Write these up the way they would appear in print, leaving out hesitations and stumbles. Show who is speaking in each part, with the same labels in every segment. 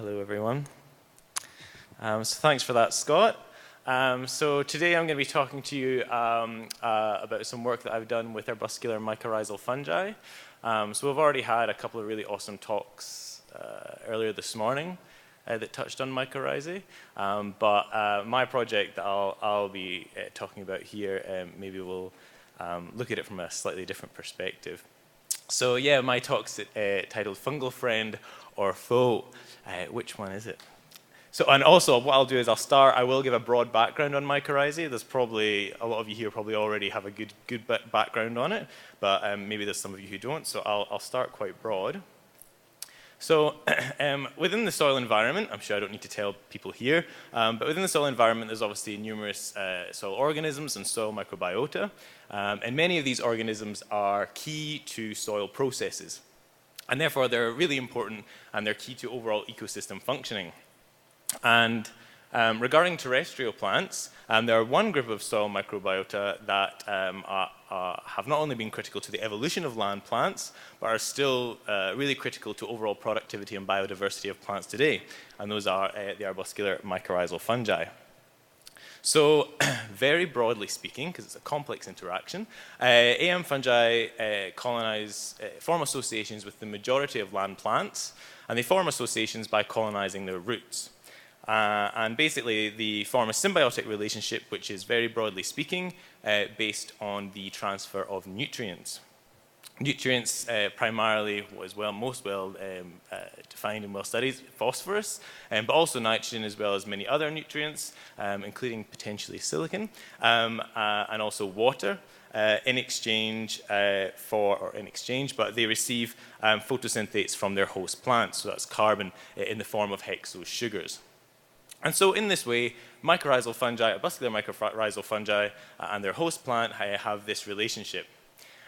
Speaker 1: Hello, everyone. So thanks for that, Scott. So today I'm going to be talking to you about some work that I've done with arbuscular mycorrhizal fungi. So we've already had a couple of really awesome talks earlier this morning that touched on mycorrhizae, but my project that I'll be talking about here, maybe we'll look at it from a slightly different perspective. So yeah, my talk's titled Fungal Friend or Foe. Which one is it? So, and also what I'll do is I will give a broad background on mycorrhizae. There's probably, a lot of you here probably already have a good background on it, but maybe there's some of you who don't, so I'll start quite broad. So within the soil environment, I'm sure I don't need to tell people here, but within the soil environment there's obviously numerous soil organisms and soil microbiota, and many of these organisms are key to soil processes, and therefore they're really important and they're key to overall ecosystem functioning. And regarding terrestrial plants, there are one group of soil microbiota that have not only been critical to the evolution of land plants, but are still really critical to overall productivity and biodiversity of plants today. And those are the arbuscular mycorrhizal fungi. So very broadly speaking, because it's a complex interaction, AM fungi form associations with the majority of land plants, and they form associations by colonizing their roots. And basically, they form a symbiotic relationship, which is very broadly speaking based on the transfer of nutrients. Nutrients primarily, most well defined and well studied, phosphorus, but also nitrogen as well as many other nutrients, including potentially silicon, and also water in exchange but they receive photosynthase from their host plants, so that's carbon in the form of hexose sugars. And so in this way, mycorrhizal fungi, arbuscular mycorrhizal fungi, and their host plant have this relationship.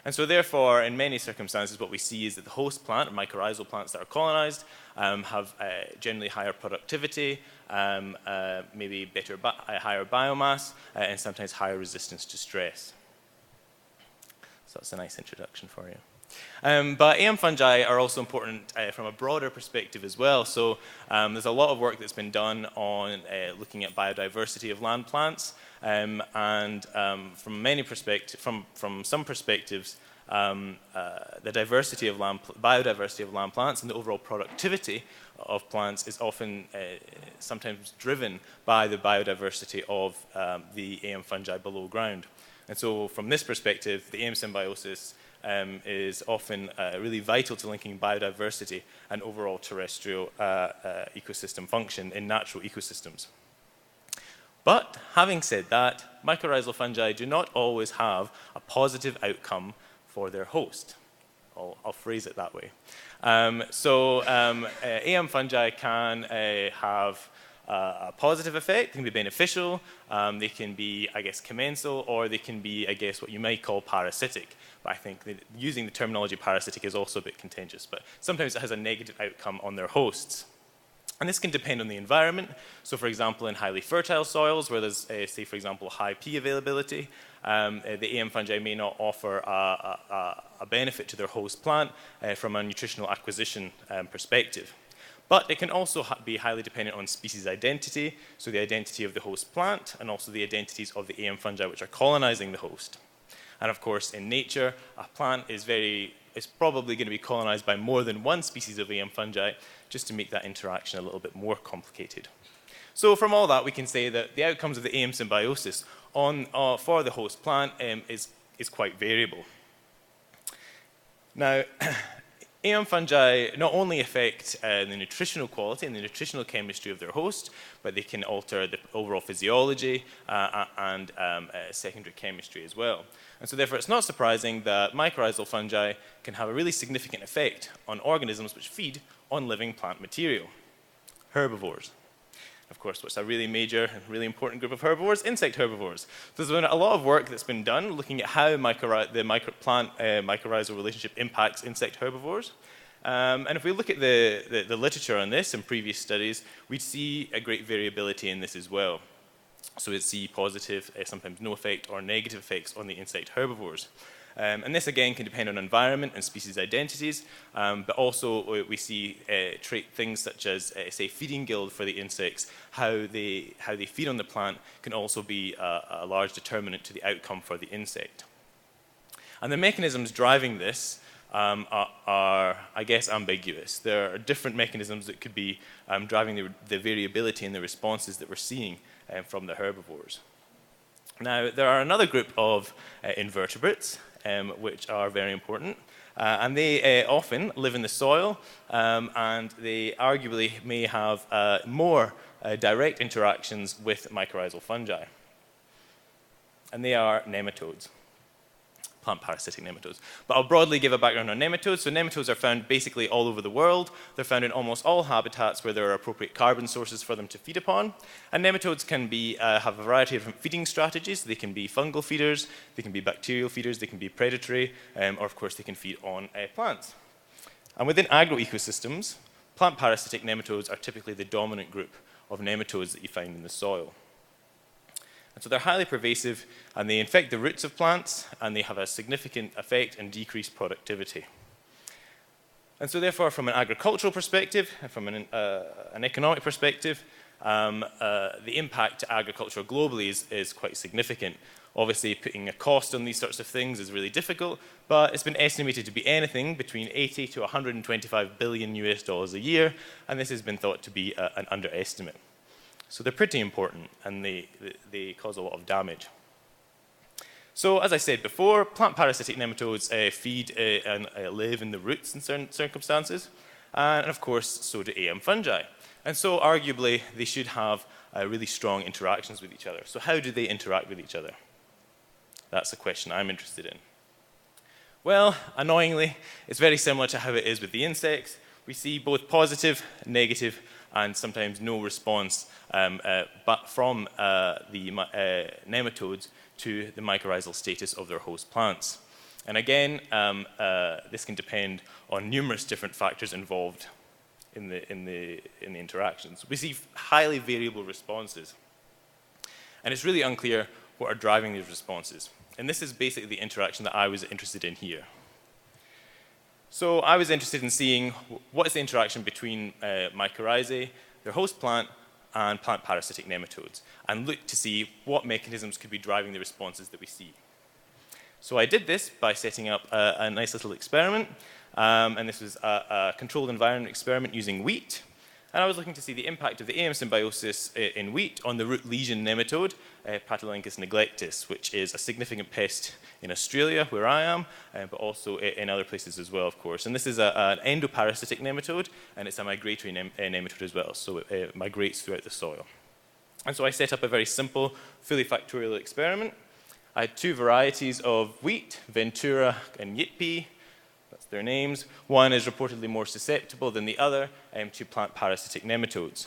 Speaker 1: And so therefore, in many circumstances, what we see is that the host plant, or mycorrhizal plants that are colonized, have generally higher productivity, maybe higher biomass, and sometimes higher resistance to stress. So that's a nice introduction for you. But AM fungi are also important from a broader perspective as well. So there's a lot of work that's been done on looking at biodiversity of land plants, and from some perspectives, the biodiversity of land plants and the overall productivity of plants is often sometimes driven by the biodiversity of the AM fungi below ground. And so from this perspective, the AM symbiosis is often really vital to linking biodiversity and overall terrestrial ecosystem function in natural ecosystems. But having said that, mycorrhizal fungi do not always have a positive outcome for their host. I'll phrase it that way. AM fungi can have a positive effect, they can be beneficial, they can be, commensal, or they can be, what you might call parasitic. But I think that using the terminology parasitic is also a bit contentious, but sometimes it has a negative outcome on their hosts. And this can depend on the environment. So for example, in highly fertile soils, where there's, say for example, high P availability, the AM fungi may not offer a benefit to their host plant from a nutritional acquisition perspective. But it can also be highly dependent on species identity, so the identity of the host plant, and also the identities of the AM fungi which are colonizing the host. And of course, in nature, a plant is probably going to be colonized by more than one species of AM fungi, just to make that interaction a little bit more complicated. So from all that, we can say that the outcomes of the AM symbiosis for the host plant is quite variable. Now, AM fungi not only affect the nutritional quality and the nutritional chemistry of their host, but they can alter the overall physiology and secondary chemistry as well. And so therefore it's not surprising that mycorrhizal fungi can have a really significant effect on organisms which feed on living plant material, herbivores. Of course, what's a really major and really important group of herbivores? Insect herbivores. So there's been a lot of work that's been done looking at how the plant-mycorrhizal relationship impacts insect herbivores. And if we look at the literature on this in previous studies, we'd see a great variability in this as well. So we'd see positive, sometimes no effect, or negative effects on the insect herbivores. And this again can depend on environment and species identities, but also we see things such as, say, feeding guild for the insects. How they feed on the plant can also be a large determinant to the outcome for the insect. And the mechanisms driving this are, I guess, ambiguous. There are different mechanisms that could be driving the variability in the responses that we're seeing from the herbivores. Now, there are another group of invertebrates, which are very important, and they often live in the soil, and they arguably may have more direct interactions with mycorrhizal fungi. And they are nematodes, plant parasitic nematodes. But I'll broadly give a background on nematodes. So nematodes are found basically all over the world. They're found in almost all habitats where there are appropriate carbon sources for them to feed upon. And nematodes can be, have a variety of different feeding strategies. They can be fungal feeders, they can be bacterial feeders, they can be predatory, or of course they can feed on plants. And within agroecosystems, plant parasitic nematodes are typically the dominant group of nematodes that you find in the soil. And so they're highly pervasive, and they infect the roots of plants, and they have a significant effect and decreased productivity. And so therefore, from an agricultural perspective, and from an economic perspective, the impact to agriculture globally is quite significant. Obviously, putting a cost on these sorts of things is really difficult, but it's been estimated to be anything between 80 to 125 billion US dollars a year, and this has been thought to be an underestimate. So they're pretty important, and they cause a lot of damage. So as I said before, plant parasitic nematodes feed and live in the roots in certain circumstances, and of course, so do AM fungi. And so arguably, they should have really strong interactions with each other. So how do they interact with each other? That's the question I'm interested in. Well, annoyingly, it's very similar to how it is with the insects. We see both positive, negative, and sometimes no response but from the nematodes to the mycorrhizal status of their host plants. And again, this can depend on numerous different factors involved in the interactions. We see highly variable responses. And it's really unclear what are driving these responses. And this is basically the interaction that I was interested in here. So I was interested in seeing what is the interaction between mycorrhizae, their host plant, and plant parasitic nematodes, and look to see what mechanisms could be driving the responses that we see. So I did this by setting up a nice little experiment, and this was a controlled environment experiment using wheat. And I was looking to see the impact of the AM symbiosis in wheat on the root lesion nematode, Patalingus neglectus, which is a significant pest in Australia, where I am, but also in other places as well, of course. And this is an endoparasitic nematode, and it's a migratory nematode as well, so it migrates throughout the soil. And so I set up a very simple, fully factorial experiment. I had two varieties of wheat, Ventura and Yitpi. That's their names. One is reportedly more susceptible than the other to plant parasitic nematodes.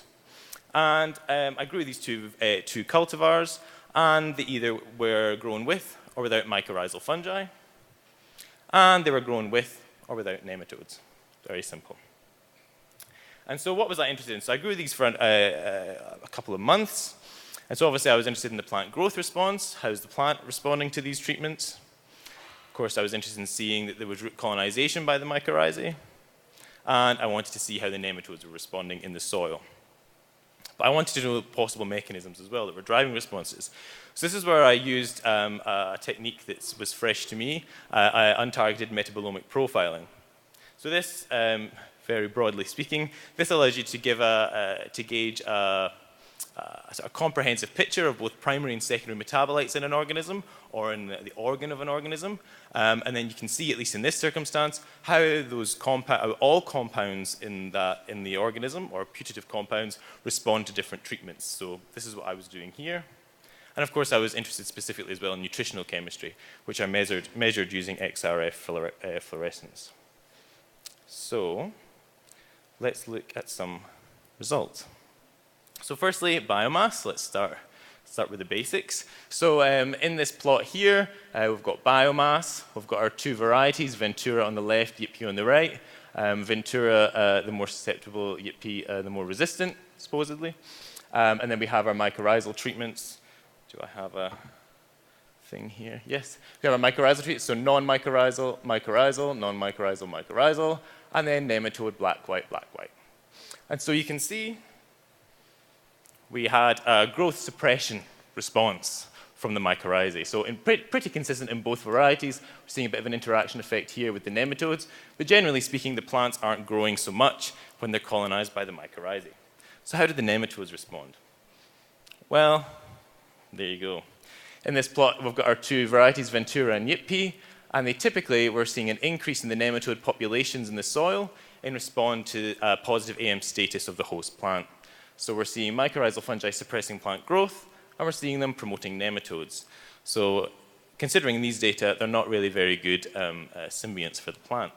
Speaker 1: And I grew these two cultivars, and they either were grown with or without mycorrhizal fungi, and they were grown with or without nematodes. Very simple. And so what was I interested in? So I grew these for a couple of months, and so obviously I was interested in the plant growth response. How's the plant responding to these treatments? Of course, I was interested in seeing that there was root colonization by the mycorrhizae, and I wanted to see how the nematodes were responding in the soil. But I wanted to know possible mechanisms as well that were driving responses. So this is where I used a technique that was fresh to me, untargeted metabolomic profiling. So this, very broadly speaking, this allows you to gauge a sort of comprehensive picture of both primary and secondary metabolites in an organism or in the organ of an organism. And then you can see, at least in this circumstance, how all compounds in the organism, or putative compounds, respond to different treatments. So this is what I was doing here. And of course, I was interested specifically as well in nutritional chemistry, which I measured using XRF fluorescence. So let's look at some results. So firstly, biomass. Let's start with the basics. So in this plot here, we've got biomass. We've got our two varieties, Ventura on the left, Yitpi on the right. Ventura, the more susceptible, Yitpi, the more resistant, supposedly. And then we have our mycorrhizal treatments. Do I have a thing here. Yes, we have our mycorrhizal tree, so non-mycorrhizal, mycorrhizal, non-mycorrhizal, mycorrhizal, and then nematode, black, white, black, white. And so you can see we had a growth suppression response from the mycorrhizae. So pretty consistent in both varieties. We're seeing a bit of an interaction effect here with the nematodes, but generally speaking, the plants aren't growing so much when they're colonized by the mycorrhizae. So how did the nematodes respond? Well, there you go. In this plot, we've got our two varieties, Ventura and Yippee, and they typically, we're seeing an increase in the nematode populations in the soil in response to positive AM status of the host plant. So we're seeing mycorrhizal fungi suppressing plant growth, and we're seeing them promoting nematodes. So considering these data, they're not really very good symbionts for the plant.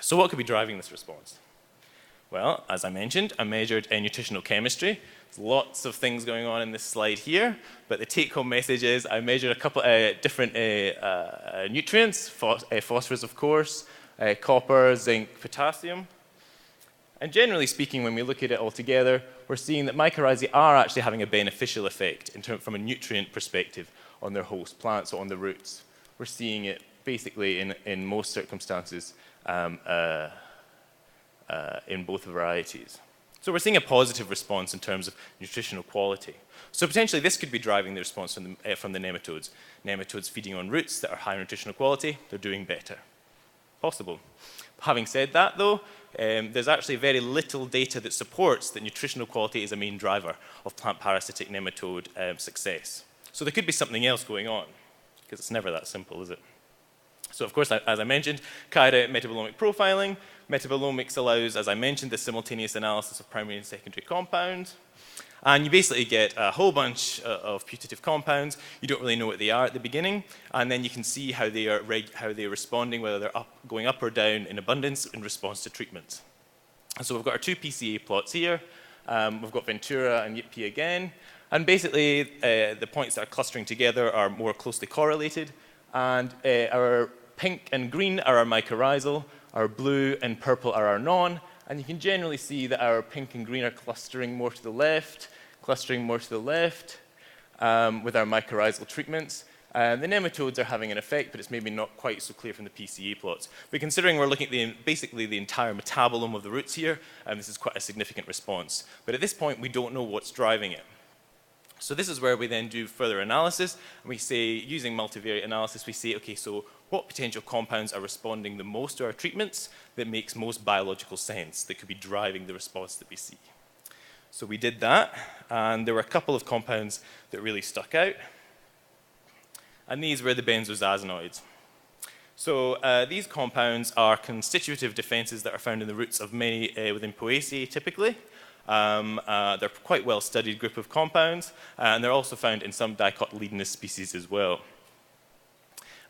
Speaker 1: So what could be driving this response? Well, as I mentioned, I measured nutritional chemistry. There's lots of things going on in this slide here, but the take-home message is I measured a couple different nutrients, phosphorus, of course, copper, zinc, potassium. And generally speaking, when we look at it all together, we're seeing that mycorrhizae are actually having a beneficial effect from a nutrient perspective on their host plants, so on the roots. We're seeing it basically in most circumstances in both varieties. So we're seeing a positive response in terms of nutritional quality. So potentially this could be driving the response from the nematodes. Nematodes feeding on roots that are high nutritional quality, they're doing better. Possible. Having said that though, there's actually very little data that supports that nutritional quality is a main driver of plant parasitic nematode success. So there could be something else going on, because it's never that simple, is it? So of course, as I mentioned, carried out metabolomic profiling. Metabolomics allows, as I mentioned, the simultaneous analysis of primary and secondary compounds. And you basically get a whole bunch of putative compounds. You don't really know what they are at the beginning, and then you can see how they are responding, whether they're going up or down in abundance in response to treatment. And so we've got our two PCA plots here. We've got Ventura and Yippee again, and basically the points that are clustering together are more closely correlated. And our pink and green are our mycorrhizal, our blue and purple are our non. And you can generally see that our pink and green are clustering more to the left, with our mycorrhizal treatments. The nematodes are having an effect, but it's maybe not quite so clear from the PCA plots. But considering we're looking at basically the entire metabolome of the roots here, this is quite a significant response. But at this point, we don't know what's driving it. So this is where we then do further analysis, and we say, using multivariate analysis, we say, okay, so what potential compounds are responding the most to our treatments that makes most biological sense, that could be driving the response that we see? So we did that, and there were a couple of compounds that really stuck out, and these were the benzodiazepines. So these compounds are constitutive defenses that are found in the roots of many within Poaceae typically. They're quite well studied group of compounds, and they're also found in some dicotyledonous species as well.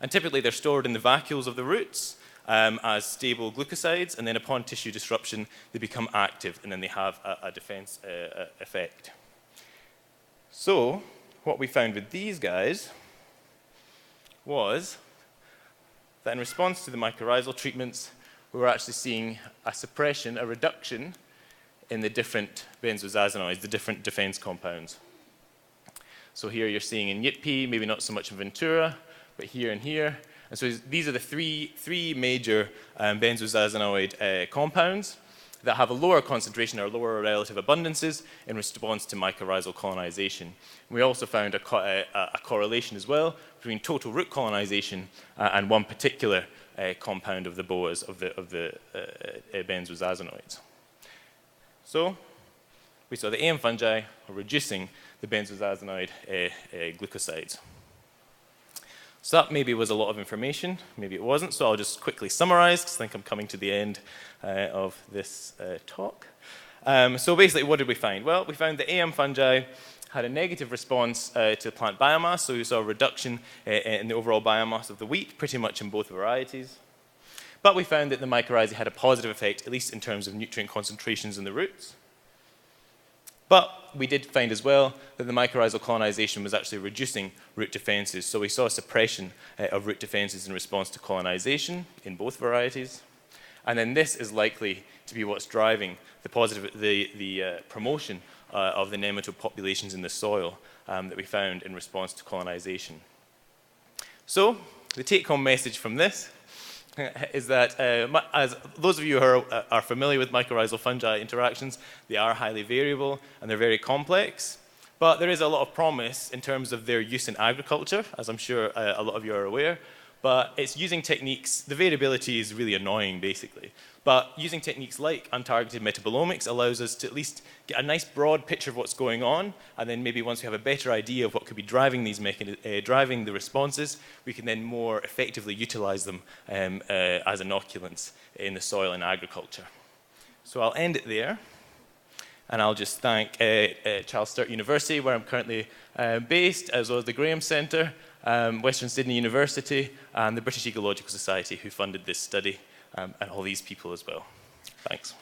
Speaker 1: And typically they're stored in the vacuoles of the roots as stable glucosides, and then upon tissue disruption they become active, and then they have a defense effect. So what we found with these guys was that in response to the mycorrhizal treatments, we were actually seeing a suppression, a reduction in the different benzodiazepines, the different defense compounds. So here you're seeing in Yippee, maybe not so much in Ventura, but here and here. And so these are the three major benzodiazepine compounds that have a lower concentration or lower relative abundances in response to mycorrhizal colonization. We also found a correlation as well between total root colonization and one particular compound of the BOAs, of the benzodiazepines. So we saw the AM fungi are reducing the benzodiazepine glucosides. So that maybe was a lot of information, maybe it wasn't, so I'll just quickly summarize, because I think I'm coming to the end of this talk. So basically, what did we find? Well, we found the AM fungi had a negative response to plant biomass, so we saw a reduction in the overall biomass of the wheat, pretty much in both varieties. But we found that the mycorrhizae had a positive effect, at least in terms of nutrient concentrations in the roots. But we did find as well that the mycorrhizal colonization was actually reducing root defenses. So we saw a suppression of root defenses in response to colonization in both varieties. And then this is likely to be what's driving the promotion of the nematode populations in the soil that we found in response to colonization. So the take-home message from this is that, as those of you who are familiar with mycorrhizal fungi interactions, they are highly variable and they're very complex. But there is a lot of promise in terms of their use in agriculture, as I'm sure a lot of you are aware. But it's using techniques, the variability is really annoying, basically. But using techniques like untargeted metabolomics allows us to at least get a nice broad picture of what's going on, and then maybe once we have a better idea of what could be driving these driving the responses, we can then more effectively utilize them as inoculants in the soil and agriculture. So I'll end it there. And I'll just thank Charles Sturt University, where I'm currently based, as well as the Graham Centre, Western Sydney University, and the British Ecological Society, who funded this study, and all these people as well. Thanks.